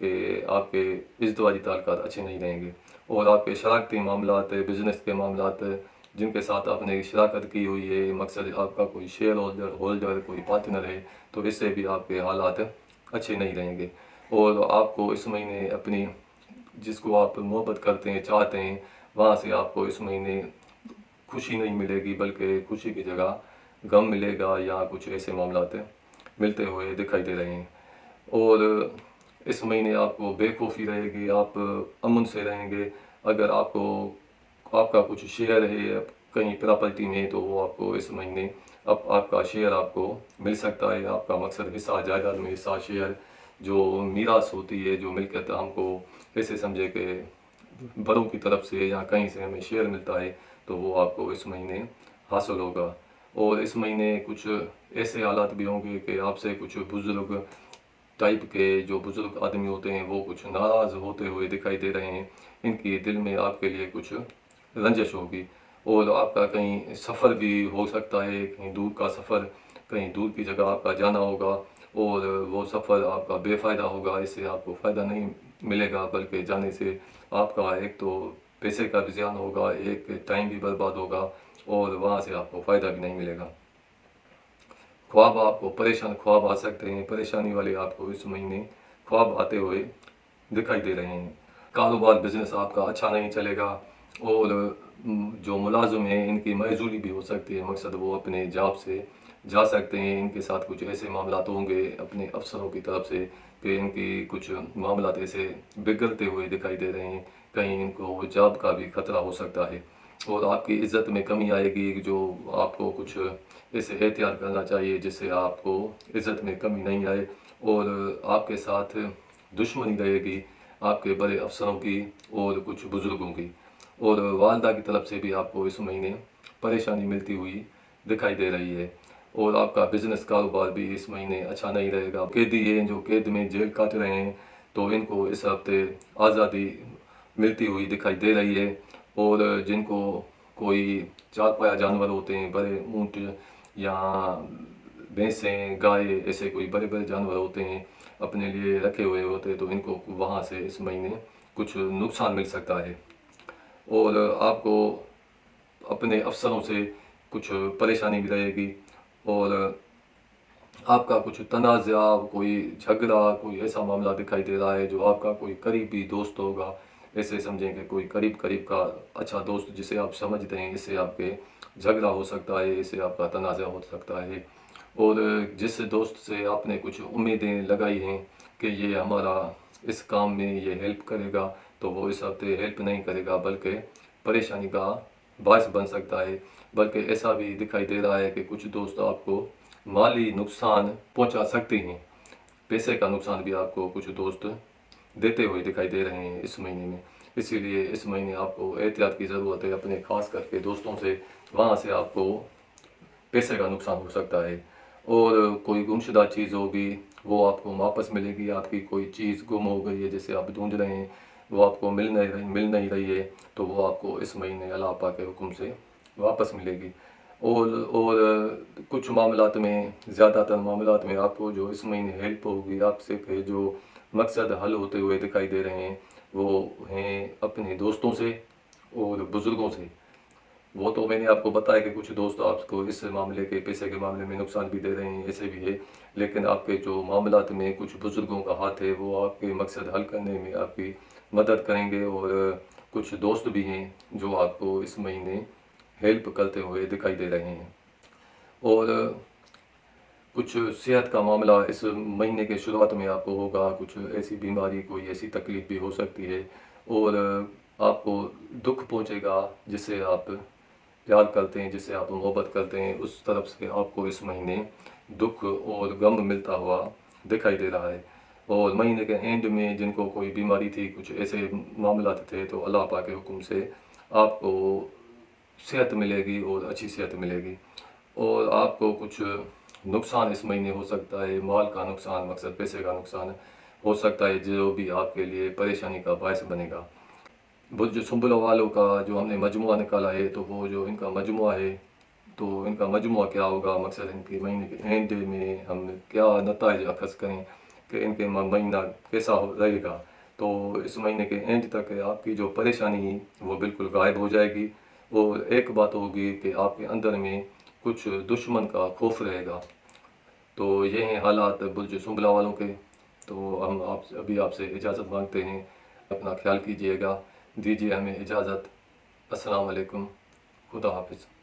کہ آپ کے ازدواجی تعلقات اچھے نہیں رہیں گے، اور آپ کے شراکتی معاملات، بزنس کے معاملات جن کے ساتھ آپ نے شراکت کی ہوئی ہے، مقصد آپ کا کوئی شیئر ہولڈر کوئی پارٹنر ہے، تو اس سے بھی آپ کے حالات اچھے نہیں رہیں گے۔ اور آپ کو اس مہینے اپنی جس کو آپ محبت کرتے ہیں چاہتے ہیں وہاں سے آپ کو اس مہینے خوشی نہیں ملے گی، بلکہ خوشی کی جگہ غم ملے گا، یا کچھ ایسے معاملات ملتے ہوئے دکھائی دے رہے ہیں۔ اور اس مہینے آپ کو بے خوفی رہے گی، آپ امن سے رہیں گے۔ اگر آپ کا کچھ شیئر ہے کہیں پراپرٹی میں، تو وہ آپ کو اس مہینے آپ کا شیئر آپ کو مل سکتا ہے۔ آپ کا مقصد حصہ جائیداد میں حصہ، شیئر جو میراث ہوتی ہے، جو ملکیت ہم کو ایسے سمجھے کہ بڑوں کی طرف سے یا کہیں سے ہمیں شیئر ملتا ہے، تو وہ آپ کو اس مہینے حاصل ہوگا۔ اور اس مہینے کچھ ایسے حالات بھی ہوں گے کہ آپ سے کچھ بزرگ ٹائپ کے جو بزرگ آدمی ہوتے ہیں وہ کچھ ناراض ہوتے ہوئے دکھائی دے رہے ہیں۔ ان کی دل میں آپ کے لیے کچھ رنجش ہوگی، اور آپ کا کہیں سفر بھی ہو سکتا ہے، کہیں دور کا سفر، کہیں دور کی جگہ آپ کا جانا ہوگا، اور وہ سفر آپ کا بے فائدہ ہوگا۔ اس سے آپ کو فائدہ نہیں ملے گا، بلکہ جانے سے آپ کا ایک تو پیسے کا بھی زیان ہوگا، ایک ٹائم بھی برباد ہوگا، اور وہاں سے آپ کو فائدہ بھی نہیں ملے گا۔ خواب آپ کو پریشان خواب آ سکتے ہیں، پریشانی والے آپ کو اس مہینے خواب آتے ہوئے دکھائی دے رہے ہیں۔ کاروبار بزنس آپ کا اچھا نہیں چلے گا، اور جو ملازم ہیں ان کی معزولی بھی ہو سکتی ہے، مقصد وہ اپنے جاب سے جا سکتے ہیں۔ ان کے ساتھ کچھ ایسے معاملات ہوں گے اپنے افسروں کی طرف سے کہ ان کی کچھ معاملات ایسے بگڑتے ہوئے دکھائی دے رہے ہیں، کہیں ان کو جاب کا بھی خطرہ ہو سکتا ہے، اور آپ کی عزت میں کمی آئے گی۔ جو آپ کو کچھ ایسے احتیاط کرنا چاہیے جس سے آپ کو عزت میں کمی نہیں آئے، اور آپ کے ساتھ دشمنی رہے گی آپ کے بڑے افسروں کی اور کچھ بزرگوں کی، اور والدہ کی طرف سے بھی آپ کو اس مہینے پریشانی ملتی ہوئی دکھائی دے رہی ہے۔ اور آپ کا بزنس کاروبار بھی اس مہینے اچھا نہیں رہے گا۔ قیدی ہیں جو قید میں جیل کاٹ رہے ہیں، تو ان کو اس ہفتے آزادی ملتی ہوئی دکھائی دے رہی ہے، اور جن کو کوئی چار پایا جانور ہوتے ہیں، بڑے اونٹ یا بھینسیں، گائے، ایسے کوئی بڑے بڑے جانور ہوتے ہیں اپنے لیے رکھے ہوئے ہوتے ہیں، تو ان کو وہاں سے اس مہینے کچھ نقصان مل سکتا ہے۔ اور آپ کو اپنے افسروں سے کچھ پریشانی بھی رہے گی، اور آپ کا کچھ تنازعہ، کوئی جھگڑا، کوئی ایسا معاملہ دکھائی دے رہا ہے جو آپ کا کوئی قریبی دوست ہوگا، ایسے سمجھیں کہ کوئی قریب کا اچھا دوست جسے آپ سمجھتے ہیں، اس سے آپ کے جھگڑا ہو سکتا ہے، اس سے آپ کا تنازعہ ہو سکتا ہے۔ اور جس دوست سے آپ نے کچھ امیدیں لگائی ہیں کہ یہ ہمارا اس کام میں یہ ہیلپ کرے گا، تو وہ اس ہفتے ہیلپ نہیں کرے گا، بلکہ پریشانی کا باعث بن سکتا ہے۔ بلکہ ایسا بھی دکھائی دے رہا ہے کہ کچھ دوست آپ کو مالی نقصان پہنچا سکتے ہیں، پیسے کا نقصان بھی آپ کو کچھ دوست دیتے ہوئے دکھائی دے رہے ہیں اس مہینے میں۔ اسی لیے اس مہینے آپ کو احتیاط کی ضرورت ہے اپنے خاص کر کے دوستوں سے، وہاں سے آپ کو پیسے کا نقصان ہو سکتا ہے۔ اور کوئی گمشدہ چیز ہوگی وہ آپ کو واپس ملے گی، آپ کی کوئی چیز گم ہو گئی ہے جسے آپ ڈھونڈ رہے ہیں، وہ آپ کو مل نہیں رہی ہے، تو وہ آپ کو اس مہینے اللہ پاک کے حکم سے واپس ملے گی۔ اور کچھ معاملات میں، زیادہ تر معاملات میں آپ کو جو اس مہینے ہیلپ ہوگی آپ سے، کہ جو مقصد حل ہوتے ہوئے دکھائی دے رہے ہیں، وہ ہیں اپنے دوستوں سے اور بزرگوں سے۔ وہ تو میں نے آپ کو بتایا کہ کچھ دوست آپ کو اس معاملے کے پیسے کے معاملے میں نقصان بھی دے رہے ہیں، ایسے بھی ہے، لیکن آپ کے جو معاملات میں کچھ بزرگوں کا ہاتھ ہے، وہ آپ کے مقصد حل کرنے میں آپ کی مدد کریں گے۔ اور کچھ دوست بھی ہیں جو آپ کو اس مہینے ہیلپ کرتے ہوئے دکھائی دے رہے ہیں۔ اور کچھ صحت کا معاملہ اس مہینے کے شروعات میں آپ کو ہوگا، کچھ ایسی بیماری، کوئی ایسی تکلیف بھی ہو سکتی ہے، اور آپ کو دکھ پہنچے گا جس سے آپ پیار کرتے ہیں، جس سے آپ محبت کرتے ہیں، اس طرف سے آپ کو اس مہینے دکھ اور غم ملتا ہوا دکھائی دے رہا ہے۔ اور مہینے کے اینڈ میں جن کو کوئی بیماری تھی، کچھ ایسے معاملات تھے، تو اللہ پاک کے حکم سے آپ کو صحت ملے گی، اور اچھی صحت ملے گی۔ اور آپ کو کچھ نقصان اس مہینے ہو سکتا ہے، مال کا نقصان، مقصد پیسے کا نقصان ہو سکتا ہے، جو بھی آپ کے لیے پریشانی کا باعث بنے گا۔ برج سنبلہ والوں کا جو ہم نے مجموعہ نکالا ہے، تو وہ جو ان کا مجموعہ ہے، تو ان کا مجموعہ کیا ہوگا، مقصد ان کے مہینے کے اینڈ میں ہم کیا نتائج اخذ کریں، کہ ان کے مہینہ کیسا رہے گا، تو اس مہینے کے اینڈ تک آپ کی جو پریشانی وہ بالکل غائب ہو جائے گی، اور ایک بات ہوگی کہ آپ کے اندر میں کچھ دشمن کا خوف رہے گا۔ تو یہ ہیں حالات برج سنبلا والوں کے۔ تو ہم آپ سے اجازت مانگتے ہیں، اپنا خیال کیجیے گا، دیجیے ہمیں اجازت۔ السلام علیکم، خدا حافظ۔